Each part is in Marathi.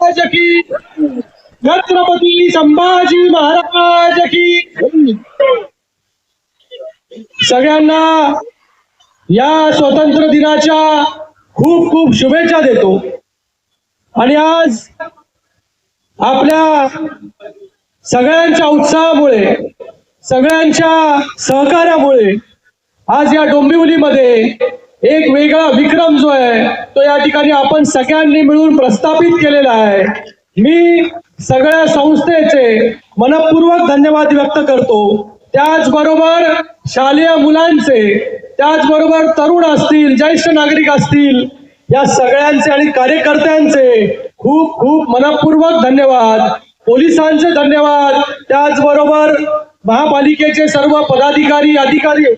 महाराज की, छत्रपती संभाजी महाराज की. सगळ्यांना या स्वातंत्र्य दिनाच्या खूप खूप शुभेच्छा देतो. आणि आज आपल्या सगळ्यांच्या उत्साहामुळे, सगळ्यांच्या सहकार्यामुळे आज या डोंबिवलीमध्ये एक वेगळा विक्रम जो आहे तो या ठिकाणी आपण सगळ्यांनी मिळून प्रस्थापित केलेला आहे. मी सगळ्या संस्थेचे मनपूर्वक धन्यवाद व्यक्त करतो. त्याचबरोबर शालेय मुलांचे, त्याचबरोबर तरुण असतील, ज्येष्ठ नागरिक असतील, या सगळ्यांचे आणि कार्यकर्त्यांचे खूप खूप मनपूर्वक धन्यवाद. पोलिसांचे धन्यवाद, त्याचबरोबर महापालिकेचे सर्व पदाधिकारी, अधिकारी,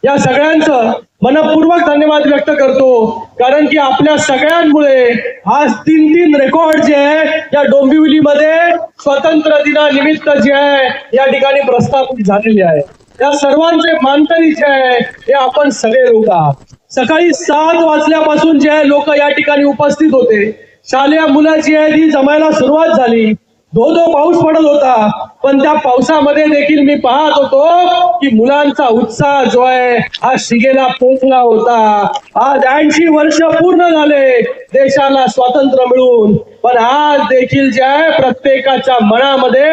या सगळ्यांचं मनपूर्वक धन्यवाद व्यक्त करतो. कारण की आपल्या सगळ्यांमुळे आज 3 रेकॉर्ड जे आहे या डोंबिवलीमध्ये स्वातंत्र्य दिनानिमित्त जे आहे या ठिकाणी प्रस्थापित झालेले आहे. या सर्वांचे मानकरी जे आहे हे आपण सगळे लोक आहात. सकाळी 7 वाजल्यापासून जे आहे लोक या ठिकाणी उपस्थित होते. शालेय मुलं जी आहे ती जमायला सुरुवात झाली. धो पाऊस पडत होता, पण त्या पावसामध्ये देखील मी पाहत होतो की मुलांचा उत्साह जो आहे हा शिगेला पोहोचला होता. आज 80 वर्ष पूर्ण झाले देशाला स्वातंत्र्य मिळून, पण आज देखील जे आहे प्रत्येकाच्या मनामध्ये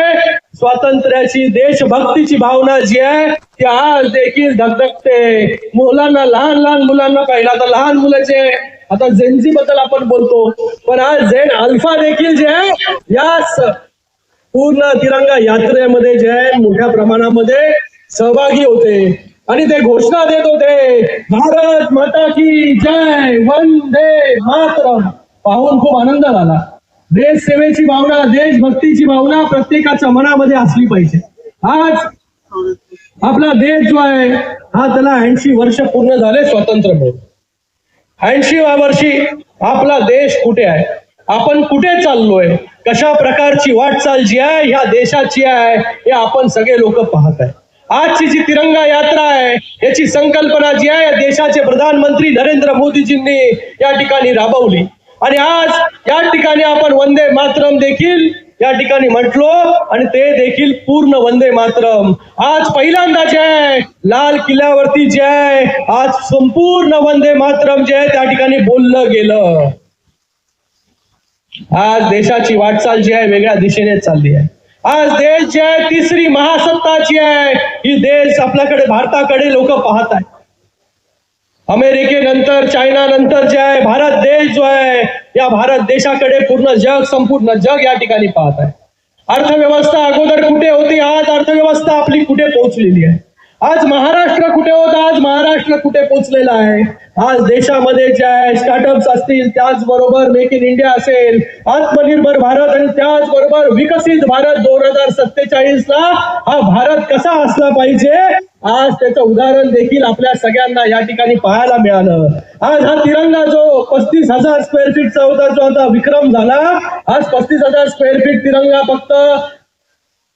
स्वातंत्र्याची, देशभक्तीची भावना जी आहे ती आज देखील धगधगते. मुलांना, लहान लहान मुलांना पाहिलं, आता लहान मुलं जे आता जेनझी बद्दल आपण बोलतो, पण आज झेन अल्फा देखील जे आहे याच पूर्ण तिरंगा यात्रेमध्ये जे आहे मोठ्या प्रमाणामध्ये सहभागी होते आणि ते घोषणा देत होते, भारत माता की जय, वंदे मातरम. पाहून खूप आनंद झाला. देश सेवेची भावना, देशभक्तीची भावना प्रत्येकाच्या मनामध्ये असली पाहिजे. आज आपला देश जो आहे हा त्याला 80 वर्ष पूर्ण झाले स्वातंत्र्य मिळून. 80व्या वर्षी आपला देश कुठे आहे, आपण कुठे चाललोय, कशा प्रकारची वाटचाल जी आहे ह्या देशाची आहे हे आपण सगळे लोक पाहत आहे. आजची जी तिरंगा यात्रा आहे याची संकल्पना जी आहे देशाचे प्रधानमंत्री नरेंद्र मोदीजींनी या ठिकाणी राबवली आणि आज या ठिकाणी आपण वंदे मातरम देखील या ठिकाणी म्हटलो आणि ते देखील पूर्ण वंदे मातरम. आज पहिल्यांदा जे आहे लाल किल्ल्यावरती जे आहे आज संपूर्ण वंदे मातरम जे आहे त्या ठिकाणी बोललं गेलं. आज देशाची वाटचाल जी आहे वेगळ्या दिशेने चालली आहे. आज देश जे आहे तिसरी महासत्ता जी आहे ही देश आपल्याकडे, भारताकडे लोक पाहत आहेत. अमेरिकेनंतर, चायना नंतर जे आहे भारत देश जो आहे या भारत देशाकडे पूर्ण जग, संपूर्ण जग या ठिकाणी पाहत आहे. अर्थव्यवस्था अगोदर कुठे होती, आज अर्थव्यवस्था आपली कुठे पोहोचलेली आहे. आज महाराष्ट्र कुठे होता, आज महाराष्ट्र कुठे पोहोचलेला आहे. आज देशामध्ये जे आहे स्टार्टअप्स असतील, त्याचबरोबर मेक इन इंडिया असेल, आत्मनिर्भर भारत आणि त्याचबरोबर विकसित भारत 2047 ला हा भारत कसा असला पाहिजे आज त्याचं उदाहरण देखील आपल्या सगळ्यांना या ठिकाणी पाहायला मिळालं. आज हा तिरंगा जो 35,000 स्क्वेअर फीटचा होता, जो आता विक्रम झाला, आज 35,000 स्क्वेअर फीट तिरंगा फक्त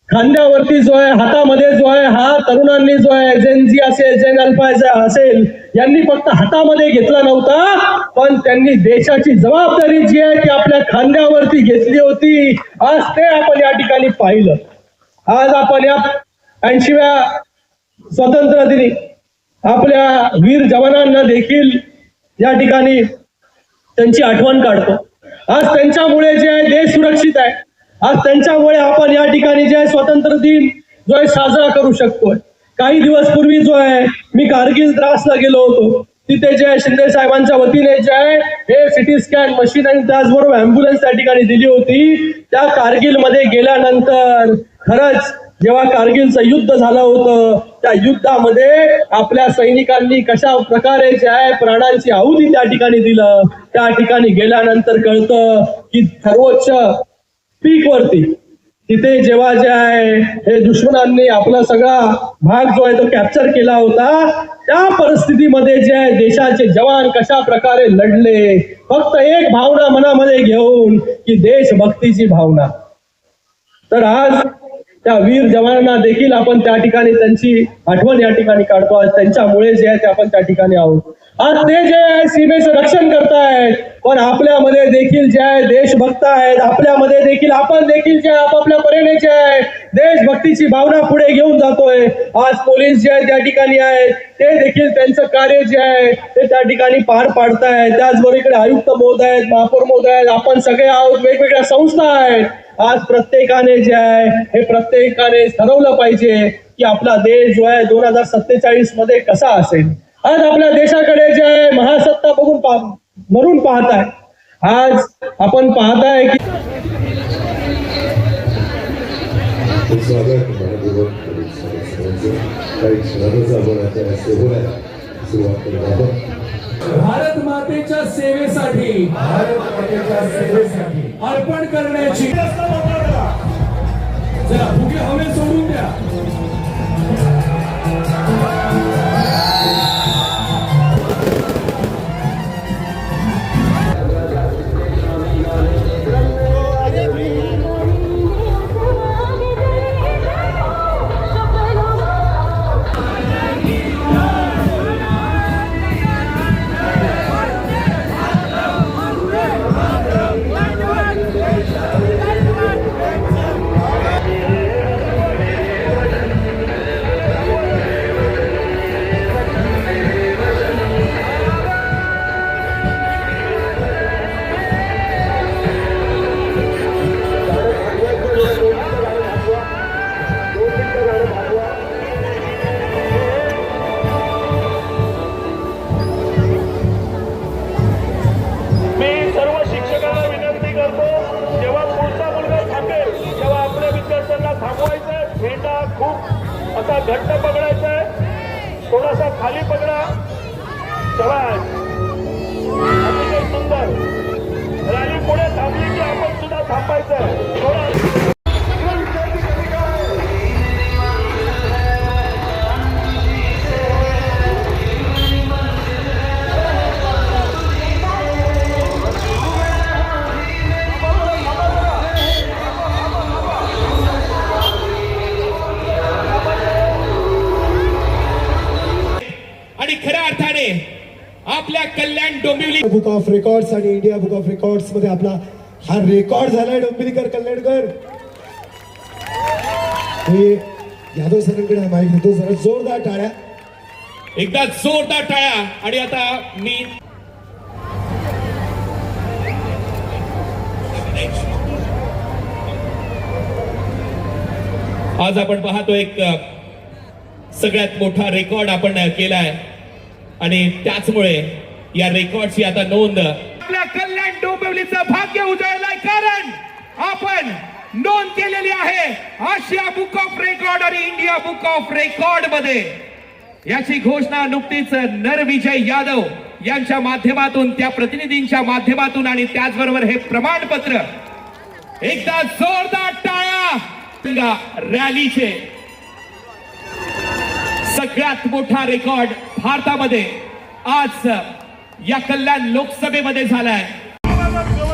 खांद्यावरती जो आहे, हातामध्ये जो आहे, हा तरुणांनी जो आहे, जेनझी असेल, जेन अल्फा असेल, यांनी फक्त हातामध्ये घेतला नव्हता, पण त्यांनी देशाची जबाबदारी जी आहे ती आपल्या खांद्यावरती घेतली होती. आज ते आपण या ठिकाणी पाहिलं. आज आपण या 80व्या स्वातंत्र्य दिनी आपल्या वीर जवानांना देखील या ठिकाणी त्यांची आठवण काढतो. आज त्यांच्यामुळे जे आहे देश सुरक्षित आहे. आज त्यांच्यामुळे आपण या ठिकाणी जे आहे स्वातंत्र्य दिन जो आहे साजरा करू शकतोय. काही दिवस पूर्वी जो आहे मी कारगिल द्रासला गेलो होतो. तिथे जे आहे शिंदे साहेबांच्या वतीने जे आहे हे सिटी स्कॅन मशीन आणि त्याचबरोबर अँब्युलन्स त्या ठिकाणी दिली होती. त्या कारगिल मध्ये गेल्यानंतर खरंच जेव्हा कारगिलचं युद्ध झालं होतं त्या युद्धामध्ये आपल्या सैनिकांनी कशा प्रकारे जे आहे प्राणांची आहुती त्या ठिकाणी दिलं, त्या ठिकाणी गेल्यानंतर कळतं की सर्वोच्च पीक वरती तिथे जेव्हा जे आहे हे दुश्मनांनी आपला सगळा भाग जो आहे तो कॅप्चर केला होता, त्या परिस्थितीमध्ये जे आहे देशाचे जवान कशा प्रकारे लढले, फक्त एक भावना मनामध्ये घेऊन की देशभक्तीची भावना. तर आज त्या वीर जवानांना देखील आपण त्या ठिकाणी त्यांची आठवण या ठिकाणी काढतो. आज त्यांच्यामुळे जे आहे ते आपण त्या ठिकाणी आहोत. आज ते जे आहे सीमेचं रक्षण करतायत, पण आपल्यामध्ये देखील जे आहे देशभक्त आहेत. आपल्यामध्ये देखील आपण देखील जे आपापल्या परीने जे आहे देशभक्तीची भावना पुढे घेऊन जातोय. आज पोलीस जे आहे त्या ठिकाणी आहेत, ते देखील त्यांचं कार्य जे आहे ते त्या ठिकाणी पार पाडतायत. त्याचबरोबर इकडे आयुक्त महोदय आहेत, महापौर महोदय आहेत, आपण सगळे आहोत, वेगवेगळ्या संस्था आहेत. आज प्रत्येकाने जे आहे हे प्रत्येकाने ठरवलं पाहिजे की आपला देश जो आहे 2047 मध्ये कसा असेल. आज आपल्या देशाकडे जे आहे महासत्ता बघून मरून पाहताय. आज आपण पाहताय की भारत मातेच्या सेवेसाठी अर्पण करण्याची जरा भुके हवे सोडून द्या. असा घट्ट पकडायचा आहे, थोडासा खाली पकडा. शाबास, अतिशय सुंदर. रॅली पुढे थांबली की आपण सुद्धा थांबायचं. थोडा आणि खऱ्या अर्थाने आपल्या Kalyan Dombivli book of records आणि इंडिया बुक ऑफ रेकॉर्ड्स मध्ये आपला हा रेकॉर्ड झालाय. डोंबिवलीकर कल्याणकर हे यादव सरांकडे माईक देतो. जरा जोरदार टाळ्या, एकदा जोरदार टाळ्या. आणि आता मी आज आपण पाहतो एक सगळ्यात मोठा रेकॉर्ड आपण केलाय आणि त्याचमुळे या रेकॉर्डची आता नोंद आपल्या कल्याण डोंबिवलीचं भाग्य उजळलंय, कारण आपण नोंद केलेली आहे आशिया बुक ऑफ रेकॉर्ड आणि इंडिया बुक ऑफ रेकॉर्ड मध्ये. याची घोषणा नुकतीच नरविजय यादव यांच्या माध्यमातून, त्या प्रतिनिधींच्या माध्यमातून आणि त्याचबरोबर हे प्रमाणपत्र. एकदा जोरदार टाळ्या. रॅलीचे सगळ्यात मोठा रेकॉर्ड भारतामध्ये आज या कल्याण लोकसभेमध्ये झालाय.